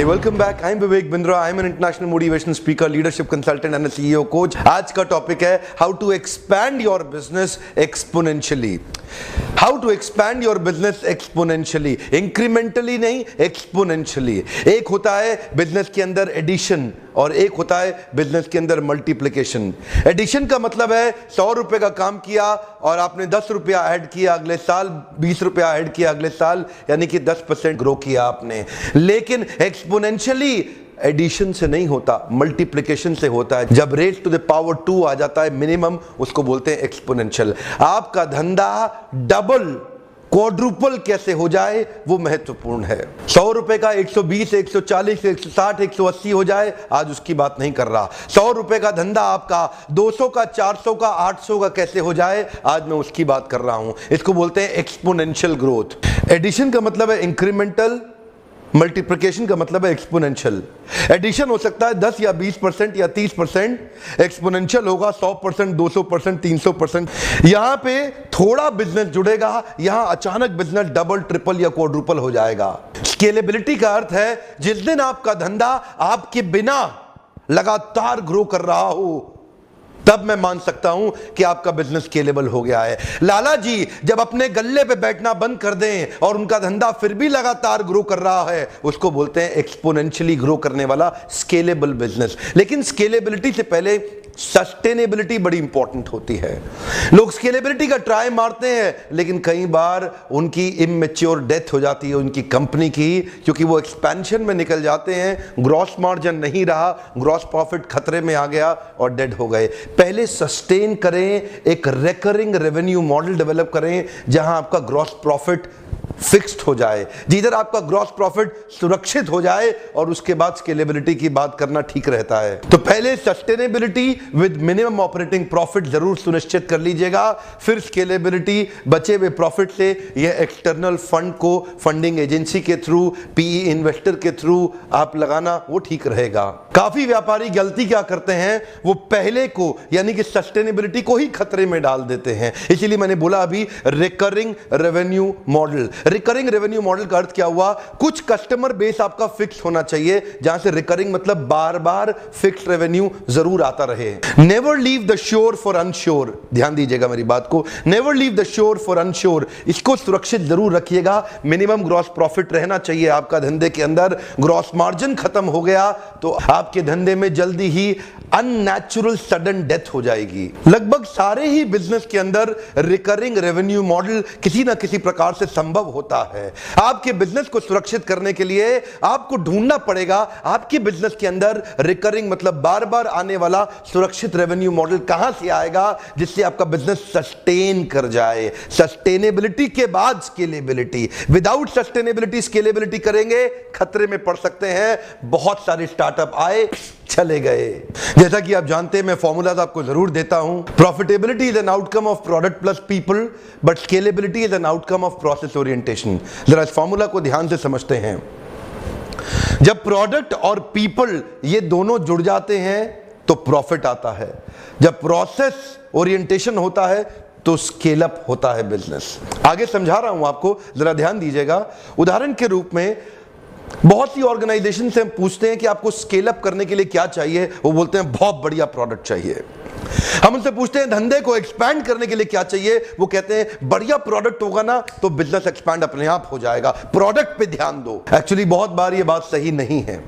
welcome back. I'm Vivek Bindra. I'm an international motivational speaker, leadership consultant and a CEO coach. आज का topic है how to expand your business exponentially. How to expand your business exponentially. Incrementally नहीं, exponentially. एक होता है business के अंदर addition और एक होता है बिजनेस के अंदर मल्टीप्लिकेशन. एडिशन का मतलब है 100 रुपए का काम किया और आपने 10 रुपया ऐड किया अगले साल, 20 रुपया ऐड किया अगले साल, यानी कि 10% ग्रो किया आपने. लेकिन एक्सपोनेंशियली एडिशन से नहीं होता, मल्टीप्लिकेशन से होता है. जब रेट टू द पावर 2 आ जाता है मिनिमम, उसको बोलते हैं एक्सपोनेंशियल. आपका धंधा डबल क्वाड्रुपल कैसे हो जाए वो महत्वपूर्ण है. 100 रुपए का 120, 140, 160, 180 हो जाए, आज उसकी बात नहीं कर रहा. 100 रुपए का धंधा आपका 200 का, 400 का, 800 का कैसे हो जाए, आज मैं उसकी बात कर रहा हूं. इसको बोलते हैं एक्सपोनेंशियल ग्रोथ. एडिशन का मतलब है इंक्रीमेंटल, मल्टीप्लिकेशन का मतलब है एक्सपोनेंशियल. एडिशन हो सकता है 10 या 20% या 30%, एक्सपोनेंशियल होगा 100%, 200%, 300%. यहां पे थोड़ा बिजनेस जुड़ेगा, यहां अचानक बिजनेस डबल, ट्रिपल या क्वाड्रुपल हो जाएगा. स्केलेबिलिटी का अर्थ है जिस दिन आपका धंधा आपके बिना लगातार ग्रो कर रहा हो, तब मैं मान सकता हूं कि आपका बिजनेस स्केलेबल हो गया है. लाला जी जब अपने गल्ले पे बैठना बंद कर दें और उनका धंधा फिर भी लगातार ग्रो कर रहा है, उसको बोलते हैं एक्सपोनेंशियली ग्रो करने वाला स्केलेबल बिजनेस. लेकिन स्केलेबिलिटी से पहले सस्टेनेबिलिटी बड़ी इंपॉर्टेंट होती है. लोग स्केलेबिलिटी का ट्राई मारते हैं, लेकिन कई बार उनकी इमैच्योर डेथ हो जाती है उनकी कंपनी की, क्योंकि वो एक्सपेंशन में निकल जाते हैं, ग्रॉस मार्जिन नहीं रहा, ग्रॉस प्रॉफिट खतरे में आ गया और डेड हो गए. पहले सस्टेन करें, एक रिकरिंग रेवेन्यू मॉडल डेवलप करें जहां आपका ग्रॉस प्रॉफिट फिक्स्ड हो जाए, जिधर आपका ग्रॉस प्रॉफिट सुरक्षित हो जाए, और उसके बाद स्केलेबिलिटी की बात करना ठीक रहता है. तो पहले sustainability with minimum operating profit जरूर सुनिश्चित कर लीजिएगा, फिर स्केलेबिलिटी बचे हुए प्रॉफिट से यह एक्सटर्नल फंड को फंडिंग एजेंसी के थ्रू, पीई इन्वेस्टर के थ्रू आप लगाना, वो ठीक रहेगा. काफी व्यापारी गलती क्या करते हैं, वो पहले को यानी कि सस्टेनेबिलिटी को ही खतरे में डाल देते हैं. इसीलिए मैंने बोला अभी recurring revenue model. Recurring revenue model का अर्थ क्या हुआ, कुछ कस्टमर बेस आपका फिक्स होना चाहिए, जहां से रिकरिंग मतलब बार बार फिक्स रेवेन्यू जरूर आता रहे. Never leave the sure for unsure. ध्यान दीजिएगा मेरी बात को, never leave the sure for unsure. इसको सुरक्षित जरूर रखिएगा. मिनिमम ग्रॉस प्रॉफिट रहना चाहिए आपका धंधे के अंदर. ग्रॉस मार्जिन खत्म हो गया तो आपके धंधे में जल्दी ही अननेचुरल सडन डेथ हो जाएगी. लगभग सारे ही बिजनेस के अंदर रिकरिंग रेवेन्यू मॉडल किसी ना किसी प्रकार से संभव होता है. आपके बिजनेस को सुरक्षित करने के लिए आपको ढूंढना पड़ेगा आपके बिजनेस के अंदर रिकरिंग मतलब बार बार आने वाला सुरक्षित रेवेन्यू मॉडल कहां से आएगा, जिससे आपका बिजनेस सस्टेन कर जाए. सस्टेनेबिलिटी के बाद स्केलेबिलिटी. विदाउट सस्टेनेबिलिटी स्केलेबिलिटी करेंगे, खतरे में पड़ सकते हैं. बहुत सारे स्टार्टअप आए, चले गए. जैसा कि आप जानते हैं, मैं फॉर्मूलाज आपको जरूर देता हूं. Profitability is an outcome of product plus people, but scalability is an outcome of process orientation. जरा इस फॉर्मूला को ध्यान से समझते हैं. जब प्रोडक्ट और पीपल ये दोनों जुड़ जाते हैं तो प्रॉफिट आता है. जब प्रोसेस ओरिएंटेशन होता है तो स्केल अप होता है बिजनेस. आगे समझा रहा हूं आपको, जरा ध्यान दीजिएगा. उदाहरण के रूप में बहुत सी ऑर्गेनाइजेशन से हम पूछते हैं कि आपको स्केल अप करने के लिए क्या चाहिए, वो बोलते हैं बहुत बढ़िया प्रोडक्ट चाहिए. हम उनसे पूछते हैं धंधे को एक्सपैंड करने के लिए क्या चाहिए, वो कहते हैं बढ़िया प्रोडक्ट होगा ना तो बिजनेस एक्सपैंड अपने आप हो जाएगा, प्रोडक्ट पे ध्यान दो. एक्चुअली बहुत बार ये बात सही नहीं है.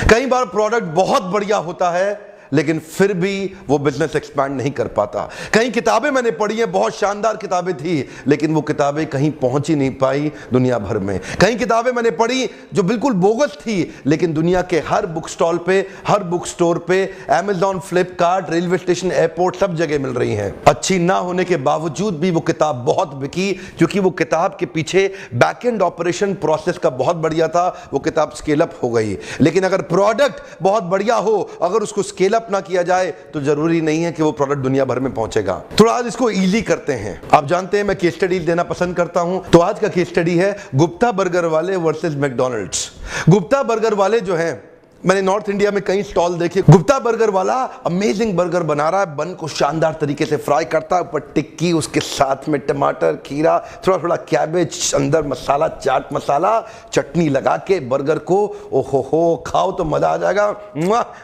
कई बार प्रोडक्ट बहुत बढ़िया होता है लेकिन फिर भी वो बिजनेस एक्सपैंड नहीं कर पाता. कई किताबें मैंने पढ़ी हैं, बहुत शानदार किताबें थी, लेकिन वो किताबें कहीं पहुंच ही नहीं पाई दुनिया भर में. कई किताबें मैंने पढ़ी जो बिल्कुल बोगस थी, लेकिन दुनिया के हर बुक स्टॉल पे, हर बुक स्टोर पे, Amazon, Flipkart, railway station, airport, सब जगह मिल रही हैं. अच्छी ना होने के बावजूद भी वो किताब बहुत बिकी, क्योंकि वो किताब के पीछे बैक एंड ऑपरेशन प्रोसेस का बहुत बढ़िया था. वो किताब स्केल अप हो गई. लेकिन अगर प्रोडक्ट बहुत बढ़िया हो, अगर उसको स्केल ना किया जाए तो जरूरी नहीं है कि वो प्रोडक्ट दुनिया भर में पहुंचेगा. थोड़ा आज इसको इजी करते हैं. आप जानते हैं मैं केस स्टडी देना पसंद करता हूं, तो आज का केस स्टडी है गुप्ता बर्गर वाले वर्सेस मैकडॉनल्ड्स. गुप्ता बर्गर वाले जो हैं मैंने नॉर्थ इंडिया में कई स्टॉल देखे, गुप्ता बर्गर वाला अमेजिंग बर्गर बना रहा है, बन को शानदार तरीके से फ्राई करता है, ऊपर टिक्की, उसके साथ में टमाटर, खीरा, थोड़ा थोड़ा कैबेज, अंदर मसाला, चाट मसाला, चटनी लगा के बर्गर को ओहो हो खाओ तो मजा आ जाएगा।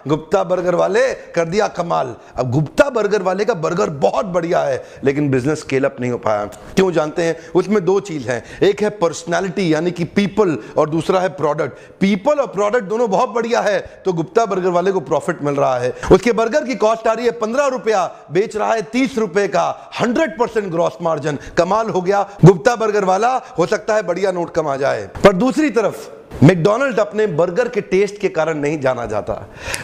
गुप्ता बर्गर वाले कर दिया कमाल। अब गुप्ता बर्गर वाले का बर्गर बहुत बढ़िया है, लेकिन बिजनेस स्केल अप नहीं हो पाया। क्यों जानते हैं? उसमें दो चीज है, एक है पर्सनालिटी यानी कि पीपल, और दूसरा है प्रोडक्ट। पीपल और प्रोडक्ट दोनों बहुत बढ़िया है तो गुप्ता बर्गर वाले को प्रॉफिट मिल रहा है। उसके बर्गर की कॉस्ट आ रही है 15 रुपया, बेच रहा है 30 रुपए का, 100% ग्रॉस मार्जिन। कमाल हो गया। गुप्ता बर्गर वाला हो सकता है बढ़िया नोट कमा जाए। पर दूसरी तरफ मैकडॉनल्ड अपने बर्गर के टेस्ट के कारण नहीं जाना जाता।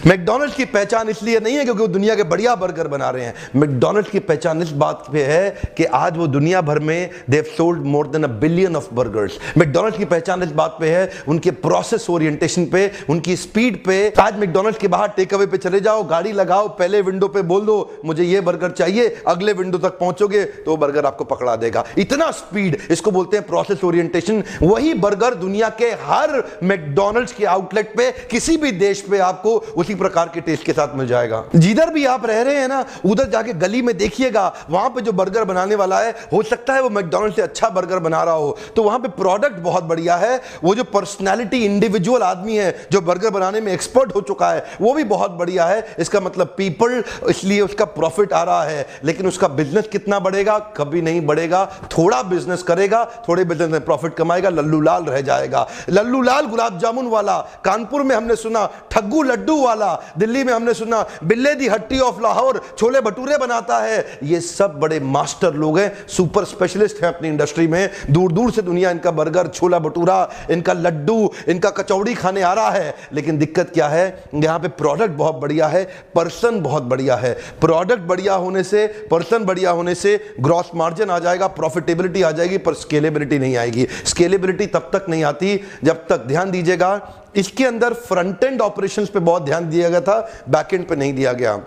मैकडॉनल्ड की पहचान इसलिए नहीं है क्योंकि वो दुनिया के बढ़िया बर्गर बना रहे हैं। मैकडॉनल्ड की पहचान इस बात पे है कि आज वो दुनिया भर में they have sold more than 1 billion of burgers. McDonald की पहचान इस बात पे है, उनके प्रोसेस ओरिएंटेशन पे, उनकी स्पीड पे। आज मैकडॉनल्ड के बाहर टेक अवे पे चले जाओ, गाड़ी लगाओ, पहले विंडो पे बोल दो मुझे ये बर्गर चाहिए, अगले विंडो तक पहुंचोगे तो बर्गर आपको पकड़ा देगा। इतना स्पीड, इसको बोलते हैं प्रोसेस ओरिएंटेशन। वही बर्गर दुनिया के हर मैकडॉनल्ड्स के आउटलेट पे, किसी भी देश पे आपको उसी प्रकार के टेस्ट के साथ मिल जाएगा। जिधर भी आप रह रहे हैं ना, उधर जाके गली में देखिएगा, वहां पे जो बर्गर बनाने वाला है, हो सकता है वो मैकडॉनल्ड से अच्छा बर्गर बना रहा हो, तो वहां पे प्रोडक्ट बहुत बढ़िया है। वो जो पर्सनैलिटी, इंडिविजुअल आदमी है जो बर्गर बनाने में एक्सपर्ट हो चुका है, वो भी बहुत बढ़िया है। इसका मतलब पीपल, इसलिए उसका प्रॉफिट आ रहा है। लेकिन उसका बिजनेस कितना बढ़ेगा? कभी नहीं बढ़ेगा। थोड़ा बिजनेस करेगा, थोड़े बिजनेस में प्रॉफिट कमाएगा, लल्लू लाल रह जाएगा। लल्लू लाल गुलाब जामुन वाला, कानपुर में हमने सुना ठग्गू लड्डू वाला, दिल्ली में हमने सुना बिल्ले दी हट्टी ऑफ लाहौर छोले भटूरे बनाता है। ये सब बड़े मास्टर लोग हैं, सुपर स्पेशलिस्ट हैं अपनी इंडस्ट्री में। दूर दूर से दुनिया इनका बर्गर, छोला भटूरा, इनका लड्डू, इनका कचौड़ी खाने आ रहा है। लेकिन दिक्कत क्या है? यहां पे प्रोडक्ट बहुत बढ़िया है, पर्सन बहुत बढ़िया है। प्रोडक्ट बढ़िया होने से, पर्सन बढ़िया होने से ग्रॉस मार्जिन आ जाएगा, प्रॉफिटेबिलिटी आ जाएगी, पर स्केलेबिलिटी नहीं आएगी। स्केलेबिलिटी तब तक नहीं आती जब तक, ध्यान दीजिएगा, इसके अंदर फ्रंट एंड ऑपरेशंस पे बहुत ध्यान दिया गया था, बैक एंड पे नहीं दिया गया।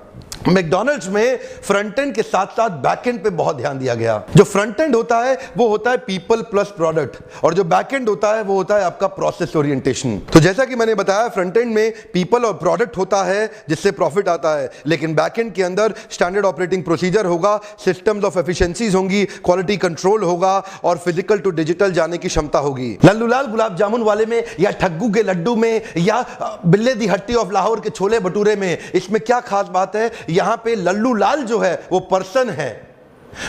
मैकडॉनल्ड्स में फ्रंट एंड के साथ साथ बैक एंड पे बहुत ध्यान दिया गया। जो फ्रंट एंड होता है वो होता है पीपल प्लस प्रोडक्ट, और जो बैक एंड होता है वो होता है आपका प्रोसेस ओरिएंटेशन। तो जैसा कि मैंने बताया, फ्रंट एंड में पीपल और प्रोडक्ट होता है जिससे प्रॉफिट आता है, लेकिन बैक एंड के अंदर स्टैंडर्ड ऑपरेटिंग प्रोसीजर होगा, सिस्टम्स ऑफ एफिशिएंसीज होंगी, क्वालिटी कंट्रोल होगा, और फिजिकल टू डिजिटल जाने की क्षमता होगी। लल्लू लाल गुलाब जामुन वाले में, या ठग्गू के लड्डू में, या बिल्ले दी हट्टी ऑफ लाहौर के छोले भटूरे में, इसमें क्या खास बात है? यहां पे लल्लू लाल जो है वो पर्सन है,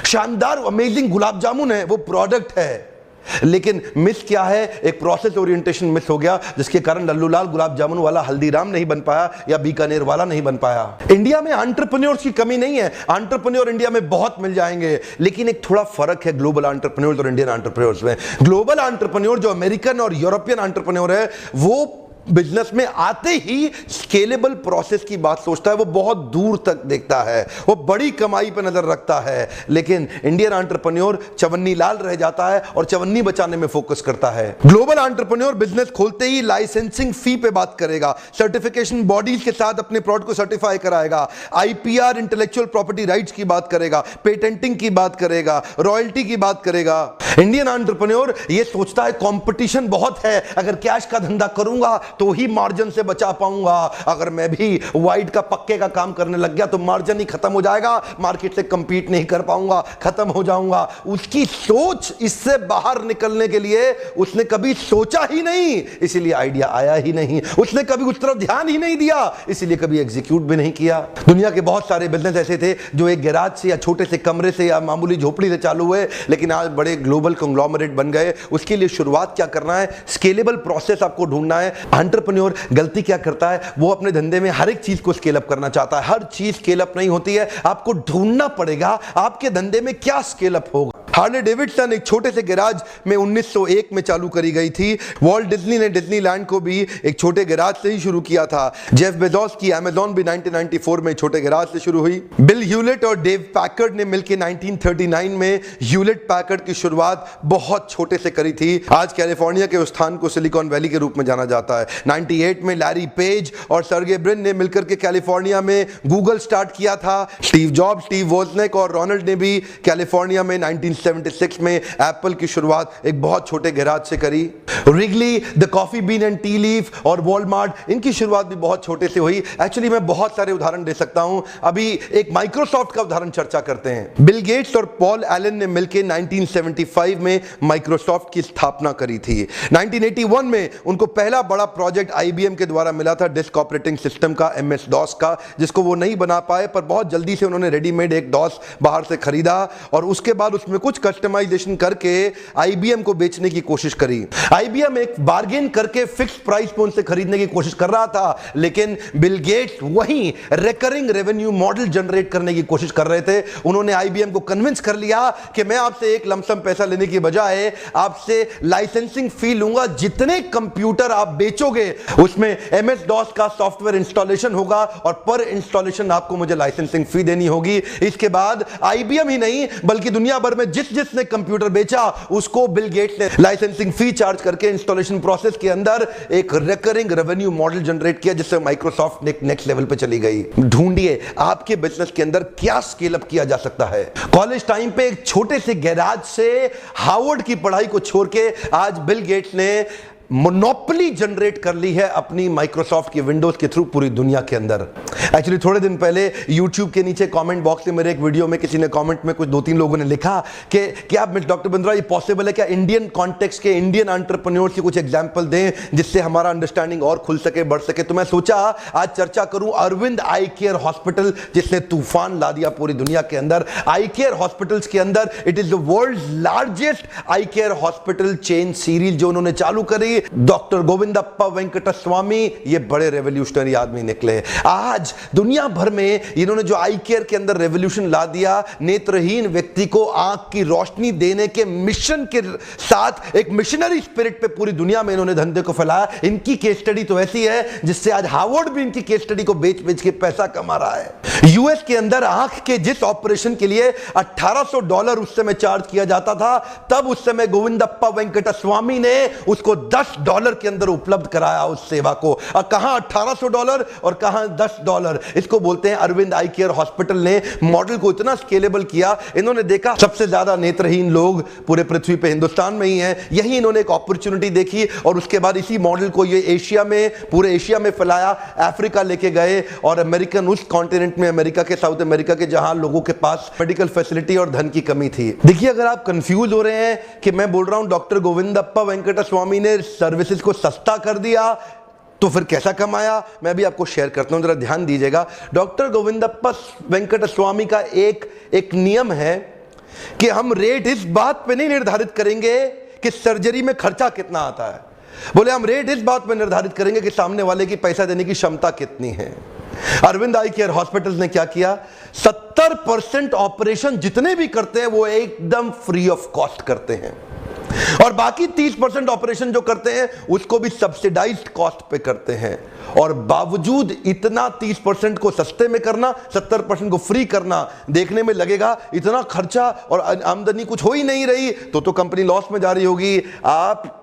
शानदार अमेजिंग गुलाब जामुन है वो प्रोडक्ट है। लेकिन मिस क्या है? एक प्रोसेस ओरिएंटेशन मिस हो गया, जिसके कारण लल्लू लाल गुलाब जामुन वाला हल्दीराम नहीं बन पाया, या बीकानेर वाला नहीं बन पाया। इंडिया में एंटरप्रेन्योर्स की कमी नहीं है, एंटरप्रेन्योर इंडिया में बहुत मिल जाएंगे, लेकिन एक थोड़ा फर्क है ग्लोबल एंटरप्रेन्योर्स और इंडियन एंटरप्रेन्योर्स में। ग्लोबल एंटरप्रेन्योर जो अमेरिकन और यूरोपियन एंटरप्रेन्योर है, वो बिजनेस में आते ही स्केलेबल प्रोसेस की बात सोचता है, वो बहुत दूर तक देखता है, वो बड़ी कमाई पर नजर रखता है। लेकिन इंडियन एंटरप्रेन्योर चवन्नी लाल रह जाता है और चवन्नी बचाने में फोकस करता है। ग्लोबल एंटरप्रेन्योर बिजनेस खोलते ही लाइसेंसिंग फी पे बात करेगा, सर्टिफिकेशन बॉडीज के साथ अपने प्रोडक्ट को सर्टिफाई कराएगा, आईपीआर इंटेलेक्चुअल प्रॉपर्टी राइट्स की बात करेगा, पेटेंटिंग की बात करेगा, रॉयल्टी की बात करेगा। इंडियन एंटरप्रेन्योर ये सोचता है कंपटीशन बहुत है, अगर कैश का धंधा करूंगा तो ही मार्जिन से बचा पाऊंगा, अगर मैं भी वाइट का पक्के का काम करने लग गया तो मार्जिन ही खत्म हो जाएगा, मार्केट से कंपीट नहीं कर पाऊंगा, खत्म हो जाऊंगा। उसकी सोच, इससे बाहर निकलने के लिए उसने कभी सोचा ही नहीं, इसीलिए आइडिया आया ही नहीं, उसने कभी उस तरफ ध्यान ही नहीं दिया, इसीलिए कभी एग्जीक्यूट भी नहीं किया। दुनिया के बहुत सारे बिजनेस ऐसे थे जो एक गैराज से या छोटे से कमरे से या मामूली झोपड़ी से चालू हुए, लेकिन आज बड़े ग्लोबल कंग्लोमरेट बन गए। उसके लिए शुरुआत क्या करना है? स्केलेबल प्रोसेस आपको ढूंढना है। एंटरप्रेन्योर गलती क्या करता है? वो अपने धंधे में हर एक चीज को स्केल अप करना चाहता है। हर चीज स्केल अप नहीं होती है, आपको ढूंढना पड़ेगा आपके धंधे में क्या स्केल अप होगा। हार्ले डेविडसन एक छोटे से गैराज में 1901 में चालू करी गई थी। वॉल्ट डिज्नी ने डिज्नीलैंड को भी एक छोटे गैराज से ही शुरू किया था। जेफ बेजोस की अमेज़न भी 1994 में छोटे गैराज से शुरू हुई। बिल ह्यूलेट और डेव पैकर्ड ने मिलकर 1939 में ह्यूलेट पैकर्ड की शुरुआत बहुत छोटे से करी थी। आज कैलिफोर्निया के उस स्थान को सिलिकॉन वैली के रूप में जाना जाता है। 98 में लैरी पेज और सर्गे ब्रिन ने मिलकर के कैलिफोर्निया में गूगल स्टार्ट किया था। स्टीव जॉब्स, स्टीव वोजनिक और रोनाल्ड ने भी कैलिफोर्निया में 1970 1976 में एप्पल की शुरुआत एक बहुत छोटे गैराज से करी। Wrigley, the coffee bean and T leaf और वॉलमार्ट, इनकी शुरुआत भी बहुत छोटे से हुई। एक्चुअली मैं बहुत सारे उदाहरण दे सकता हूं। अभी एक माइक्रोसॉफ्ट का उदाहरण चर्चा करते हैं। बिल गेट्स और पॉल एलन ने मिलकर 1975 में माइक्रोसॉफ्ट की स्थापना करी थी। 1981 में उनको पहला बड़ा प्रोजेक्ट आईबीएम के द्वारा मिला था, डिस्क ऑपरेटिंग सिस्टम का, एमएस डॉस का, जिसको वो नहीं बना पाए, पर बहुत जल्दी से उन्होंने रेडीमेड एक डॉस बाहर से खरीदा और उसके बाद उसमें कुछ कस्टमाइजेशन करके आईबीएम को बेचने की कोशिश करी। आईबीएम एक बार्गेन करके फिक्स प्राइस पे उनसे खरीदने की कोशिश कर रहा था, लेकिन बिल गेट्स वहीं रिकरिंग रेवेन्यू मॉडल जनरेट करने की कोशिश कर रहे थे। उन्होंने आईबीएम को कन्विंस कर लिया कि मैं आपसे एक लमसम पैसा लेने की बजाय आपसे लाइसेंसिंग फी लूंगा। जितने कंप्यूटर आप बेचोगे उसमें एमएस डॉस का सॉफ्टवेयर इंस्टॉलेशन होगा और पर इंस्टॉलेशन आपको मुझे लाइसेंसिंग फी देनी होगी। इसके बाद आईबीएम ही नहीं बल्कि दुनिया भर में जिसने कंप्यूटर बेचा उसको बिल गेट्स ने लाइसेंसिंग फी चार्ज करके इंस्टॉलेशन प्रोसेस के अंदर एक रिकरिंग रेवेन्यू मॉडल जनरेट किया, जिससे माइक्रोसॉफ्ट ने नेक्स्ट लेवल पे चली गई। ढूंढिए आपके बिजनेस के अंदर क्या स्केल अप किया जा सकता है। कॉलेज टाइम पे एक छोटे से गैराज से हार्वर्ड की पढ़ाई को छोड़ के आज बिल गेट्स ने मोनोपोली जनरेट कर ली है अपनी माइक्रोसॉफ्ट की विंडोज के थ्रू पूरी दुनिया के अंदर। एक्चुअली थोड़े दिन पहले यूट्यूब के नीचे कमेंट बॉक्स में मेरे एक वीडियो में किसी ने कमेंट में कुछ 2-3 लोगों ने लिखा कि क्या डॉक्टर बिंद्रा ये पॉसिबल है क्या इंडियन कॉन्टेक्स्ट के इंडियन एंटरप्रेन्योर्स की कुछ एग्जांपल दें जिससे हमारा अंडरस्टैंडिंग और खुल सके, बढ़ सके। तो मैं सोचा आज चर्चा करूं अरविंद आई केयर हॉस्पिटल, जिसने तूफान ला दिया पूरी दुनिया के अंदर। आई केयर हॉस्पिटल्स के अंदर it is the world's largest eye care hospital chain series जो उन्होंने चालू करी। डॉक्टर गोविंदप्पा वेंकट स्वामी ये बड़े रेवोल्यूशनरी आदमी निकले। आज दुनिया भर में इन्होंने जो आई केयर के अंदर रेवोल्यूशन ला दिया, नेत्रहीन व्यक्ति को आंख की रोशनी देने के मिशन के साथ एक मिशनरी स्पिरिट पे पूरी दुनिया में इन्होंने धंधे को फैलाया। इनकी केस स्टडी तो ऐसी है जिससे आज हार्वर्ड भी इनकी केस स्टडी को बेच बेच के पैसा कमा रहा है। यूएस के अंदर आंख के जिस ऑपरेशन के लिए $1800 उस समय चार्ज किया जाता था, तब उस समय गोविंदप्पा वेंकट स्वामी ने उसको $10 के अंदर उपलब्ध कराया उस सेवा को। और कहां $1800 और कहां $10। इसको बोलते हैं अरविंद आई केयर हॉस्पिटल ने मॉडल को इतना स्केलेबल किया। इन्होंने देखा सबसे ज्यादा नेत्रहीन लोग पूरे पृथ्वी पे हिंदुस्तान में ही हैं, यही इन्होंने एक अपॉर्चुनिटी देखी और उसके बाद इसी मॉडल को ये एशिया में, पूरे एशिया में फैलाया, अफ्रीका लेके गए और अमेरिकन उस कॉन्टिनेंट में, अमेरिका के, साउथ अमेरिका के, जहां लोगों के पास मेडिकल फैसिलिटी और धन की कमी थी। देखिए अगर आप कंफ्यूज हो रहे हैं कि मैं बोल रहा हूं डॉक्टर गोविंदप्पा वेंकट स्वामी ने सर्विसेज को सस्ता कर दिया तो फिर कैसा कमाया, मैं भी आपको शेयर करता हूं, जरा ध्यान दीजिएगा। डॉक्टर गोविंदप्पा वेंकट स्वामी का एक नियम है कि हम रेट इस बात पे नहीं निर्धारित करेंगे कि सर्जरी में खर्चा कितना आता है, बोले हम रेट इस बात पे निर्धारित करेंगे कि सामने वाले की पैसा देने की क्षमता कितनी है। अरविंद आई केयर हॉस्पिटल्स ने क्या किया, 70% ऑपरेशन जितने भी करते हैं वो एकदम फ्री ऑफ कॉस्ट करते हैं और बाकी 30% ऑपरेशन जो करते हैं उसको भी सब्सिडाइज्ड कॉस्ट पे करते हैं। और बावजूद इतना 30% को सस्ते में करना, 70% को फ्री करना, देखने में लगेगा इतना खर्चा और आमदनी कुछ हो ही नहीं रही तो कंपनी लॉस में जा रही होगी। आप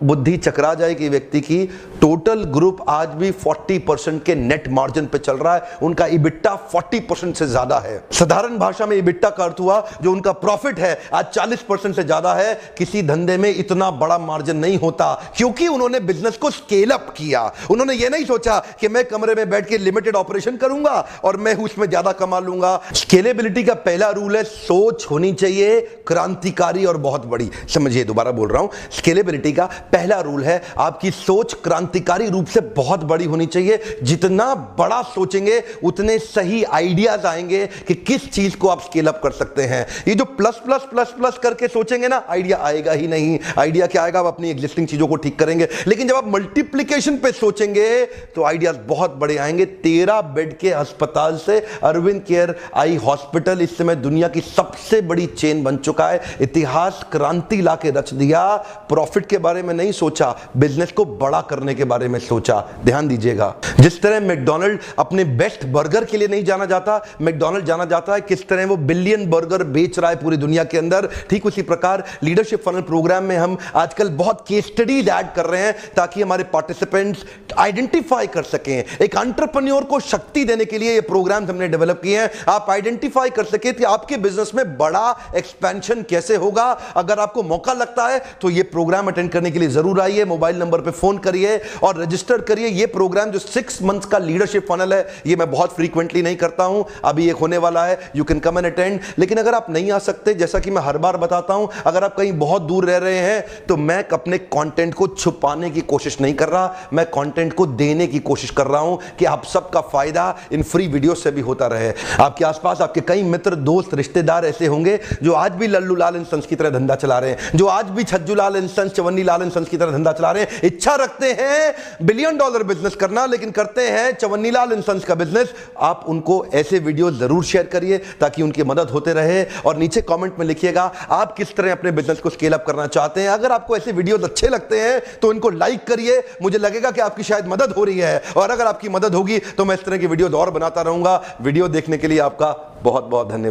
बुद्धि चकरा जाएगी व्यक्ति की। टोटल ग्रुप आज भी 40% के नेट मार्जिन पे चल रहा है, उनका इबिट्टा 40% से ज्यादा है। साधारण भाषा में इबिट्टा का अर्थ हुआ जो उनका प्रॉफिट है आज 40% से ज्यादा है। किसी धंधे में इतना बड़ा मार्जिन नहीं होता क्योंकि उन्होंने बिजनेस को स्केल अप किया। उन्होंने ये नहीं सोचा कि मैं कमरे में बैठ के लिमिटेड ऑपरेशन करूंगा और मैं उसमें ज्यादा कमा लूंगा। स्केलेबिलिटी का पहला रूल है सोच होनी चाहिए क्रांतिकारी और बहुत बड़ी। समझिए, दोबारा बोल रहा हूं, स्केलेबिलिटी का पहला रूल है आपकी सोच क्रांतिकारी रूप से बहुत बड़ी होनी चाहिए। जितना बड़ा सोचेंगे उतने सही आइडियाज आएंगे कि किस चीज को आप स्केल अप कर सकते हैं। ये जो प्लस प्लस प्लस प्लस करके सोचेंगे ना, आइडिया आएगा ही नहीं। आइडिया क्या आएगा, आप अपनी एग्जिस्टिंग चीजों को ठीक करेंगे। लेकिन जब आप मल्टीप्लिकेशन पे सोचेंगे तो आइडियाज बहुत बड़े आएंगे। 13 बेड के अस्पताल से अरविंद केयर आई हॉस्पिटल इस समय दुनिया की सबसे बड़ी चेन बन चुका है। इतिहास क्रांति ला के रच दिया। प्रॉफिट के बारे में नहीं सोचा, बिजनेस को बड़ा करने के बारे में सोचा। ध्यान दीजिएगा, जिस तरह मैकडॉनल्ड अपने बेस्ट बर्गर के लिए नहीं जाना जाता, मैकडॉनल्ड जाना जाता है किस तरह वो बिलियन बर्गर बेच रहा है पूरी दुनिया के अंदर। ठीक उसी प्रकार लीडरशिप फनल प्रोग्राम में हम आजकल बहुत केस स्टडीज ऐड कर रहे हैं ताकि हमारे पार्टिसिपेंट्स आइडेंटिफाई कर सकें। एक एंटरप्रेन्योर को शक्ति देने के लिए ये प्रोग्राम हमने डेवलप किए हैं। आप आइडेंटिफाई कर सके कि आपके बिजनेस में बड़ा एक्सपेंशन कैसे होगा। अगर आपको मौका लगता है तो ये प्रोग्राम अटेंड करने के लिए जरूर आइए, मोबाइल नंबर पे फोन करिए और रजिस्टर करिए। ये प्रोग्राम जो 6 मंथ्स का लीडरशिप फनल है, ये मैं बहुत फ्रीक्वेंटली नहीं करता हूं, अभी एक होने वाला है, you can come and attend. लेकिन अगर आप नहीं आ सकते, जैसा कि मैं हर बार बताता हूं, अगर आप कहीं बहुत दूर रह रहे हैं तो मैं अपने कंटेंट को छुपाने की कोशिश नहीं कर रहा, मैं कंटेंट को देने की कोशिश कर रहा हूं कि आप सबका फायदा इन फ्री वीडियो से भी होता रहे। आपके आसपास आपके कई मित्र, दोस्त, रिश्तेदार ऐसे होंगे जो आज भी लल्लू लाल एंड सन्स की तरह धंधा चला रहे हैं, जो आज भी छज्जू लाल and sons, Chavanni Lal and sons की तरह धंधा चला रहे हैं। इच्छा रखते हैं बिलियन डॉलर बिजनेस करना, लेकिन करते हैं चवन्नी लाल एंड सन्स का बिजनेस। आप उनको ऐसे वीडियो जरूर शेयर करिए ताकि उनकी मदद होते रहे। और नीचे कमेंट में लिखिएगा आप किस तरह अपने बिजनेस को स्केल अप करना चाहते हैं। अगर आपको ऐसे वीडियोस अच्छे लगते हैं तो इनको लाइक करिए, मुझे लगेगा कि आपकी शायद मदद हो रही है। और अगर आपकी मदद होगी तो मैं इस तरह की वीडियोस और बनाता रहूंगा। वीडियो देखने के लिए आपका बहुत बहुत धन्यवाद।